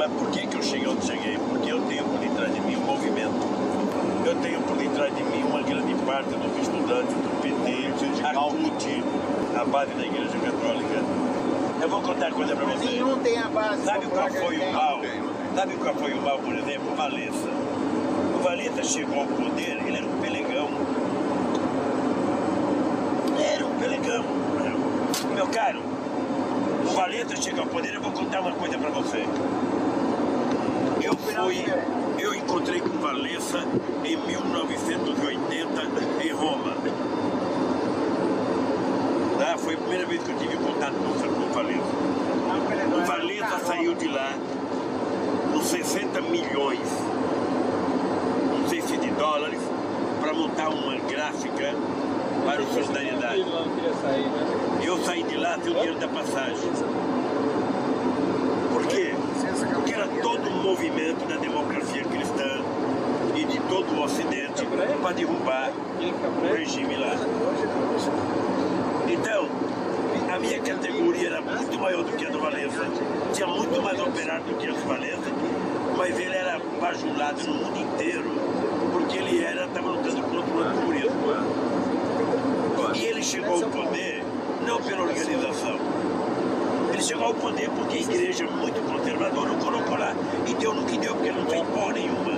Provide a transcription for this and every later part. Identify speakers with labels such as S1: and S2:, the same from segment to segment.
S1: Sabe por que eu cheguei onde cheguei? Porque eu tenho por detrás de mim um movimento. Eu tenho por detrás de mim uma grande parte dos estudantes do PT, a CUT, a base da Igreja Católica. Eu vou contar uma coisa para você.
S2: Nenhum tem a base.
S1: Sabe qual foi o mal? Sabe qual foi o mal, por exemplo? O Valença. O Valença chegou ao poder, ele era um pelegão. Era um pelegão. Meu caro, o Valença chegou ao poder, eu vou contar uma coisa para você. Eu encontrei com o Valença em 1980 em Roma. Tá? Foi a primeira vez que eu tive contato com o Valença. O Valença saiu de lá com 60 milhões, não sei se de dólares, para montar uma gráfica para o Solidariedade. Eu saí de lá sem o dinheiro da passagem. Por quê? Porque era todo um movimento da democracia cristã e de todo o Ocidente para derrubar o regime lá. Então, a minha categoria era muito maior do que a do Valença, tinha muito mais operário do que a do Valença, mas ele era bajulado no mundo inteiro, porque ele estava lutando contra o terrorismo. E ele chegou ao poder não pela organização, ele chegou ao poder porque a igreja muito conservadora o colocou lá, e deu no que deu, porque ele não tinha porra nenhuma,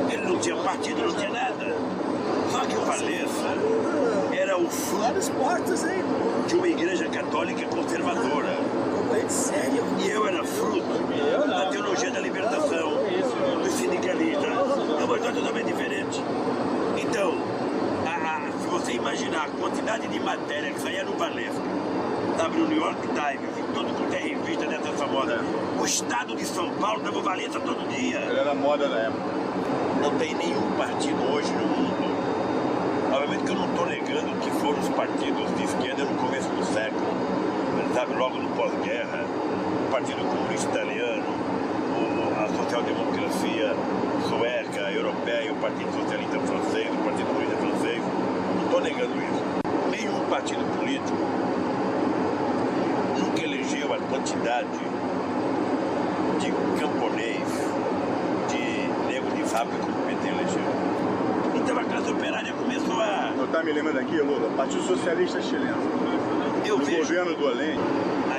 S1: ele não tinha partido, não tinha nada. Só que o Valença era o fruto de uma igreja católica conservadora. E eu era fruto da teologia da libertação, dos sindicalistas. É uma coisa totalmente diferente. Então, se você imaginar a quantidade de matéria que saía no Valença, sabe, no New York Times, em todo quanto é revista dessa famosa, o estado de São Paulo dava Valença todo dia.
S3: Ele era moda na época.
S1: Não tem nenhum partido hoje no mundo. Obviamente que eu não estou negando que foram os partidos de esquerda no começo do século, sabe, logo no pós-guerra, o Partido Comunista Italiano, a social-democracia sueca, europeia, o Partido Socialista Francês, o Partido Comunista Francês. Não estou negando isso. Nenhum partido político nunca elegeu a quantidade de camponês, de nego de fábrica como o PT elegeu. Então a classe operária começou a...
S3: Eu estava me lembrando aqui, Lula, Partido Socialista Chileno.
S1: Eu
S3: no
S1: vejo,
S3: governo do Allende.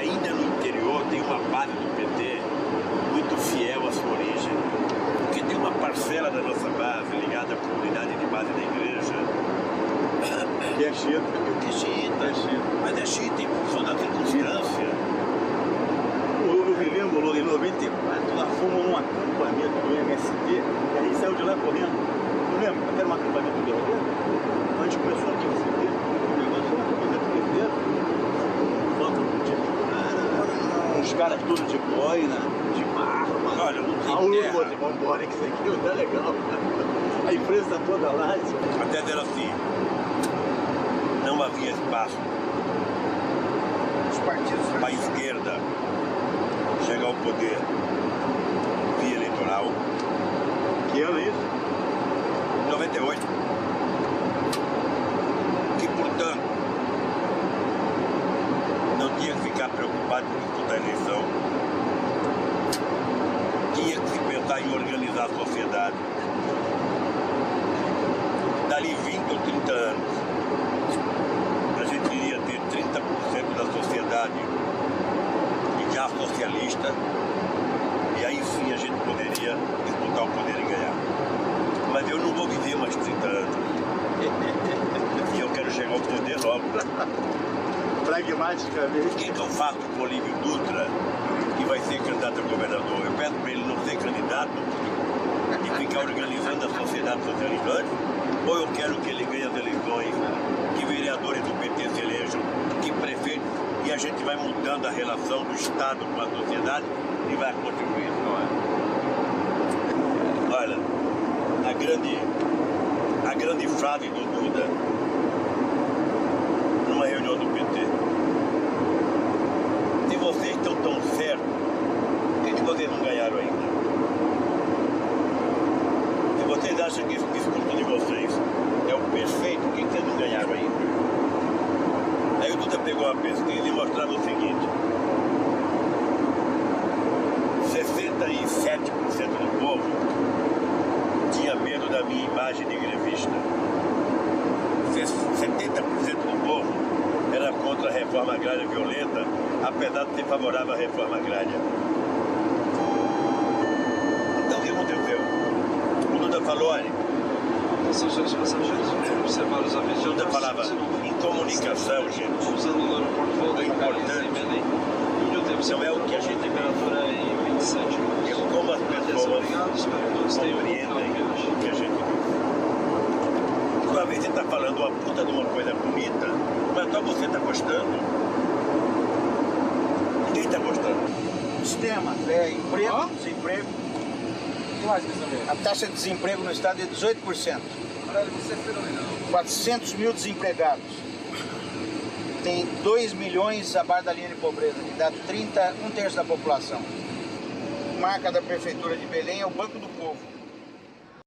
S1: ainda no interior tem uma base do PT muito fiel à sua origem, porque tem uma parcela da nossa base ligada à comunidade de base da igreja,
S3: Que é xiita.
S1: que é xiita, mas é xiita em função da circunstância.
S3: Eu me lembro, Lula, em 94, nós fomos num acampamento do MST, e a gente saiu de lá correndo. Não lembro, até era um acampamento do Guerreiro. A gente começou aqui a fuder, o negócio era um acampamento do Guerreiro. Uns caras todos de boina, de marra.
S1: Olha, não
S3: A
S1: tem terra.
S3: Urbo, vamos embora, que isso aqui não tá legal. A empresa está toda lá.
S1: Até era assim, não havia espaço
S2: Os partidos
S1: para a esquerda chegar ao poder via eleitoral.
S3: Que ano é isso?
S1: 98. Que, portanto, não tinha que ficar preocupado com disputar a eleição, tinha que se pensar em organizar a sociedade. Dali 20 ou 30 anos, a gente iria ter 30% da sociedade já socialista, e aí sim a gente poderia disputar o poder e ganhar. Mas eu não vou viver mais 30 anos. E eu quero chegar ao poder logo.
S3: Pragmaticamente.
S1: O que eu faço com o Olívio Dutra, que vai ser candidato a governador? Eu peço para ele não ser candidato e ficar organizando a sociedade socialista antes? Ou eu quero que ele ganhe as eleições, que vereadores do PT se elejam, que prefeitos, e a gente vai mudando a relação do Estado com a sociedade e vai contribuindo, não é? Olha, a grande frase do Duda numa reunião do PT: se vocês estão tão certos, por que vocês não ganharam ainda? Se vocês acham que esse discurso de vocês é o perfeito, por que vocês não ganharam ainda? Aí o Duda pegou uma pesquisa e mostrava o seguinte: 67% minha imagem de grevista. 70% do povo era contra a reforma agrária violenta, apesar de ser favorável à reforma agrária. Então o que aconteceu? O Lula falou, olha,
S4: Atenção, senhores passageiros, vamos observar os avisos de
S1: Lula
S4: autoridades.
S1: falava em comunicação, gente.
S4: Usando o aeroporto Volta
S1: O importante
S4: em Belém. Onde o tempo
S1: não é o que a gente
S4: temperatura em 27 minutos.
S1: é como as pessoas
S4: Obrigado, espero que todos tenham
S1: compreendem o que a gente diz. Uma vez você está falando uma puta de uma coisa bonita, mas só você está gostando. Ninguém está gostando.
S2: Sistema, emprego, desemprego. A taxa de desemprego no estado é 18%.
S4: Caralho, você é fenomenal.
S2: 400 mil desempregados. Tem 2 milhões abaixo da linha de pobreza, que dá 1/3 da população. Marca da Prefeitura de Belém é o Banco do Povo.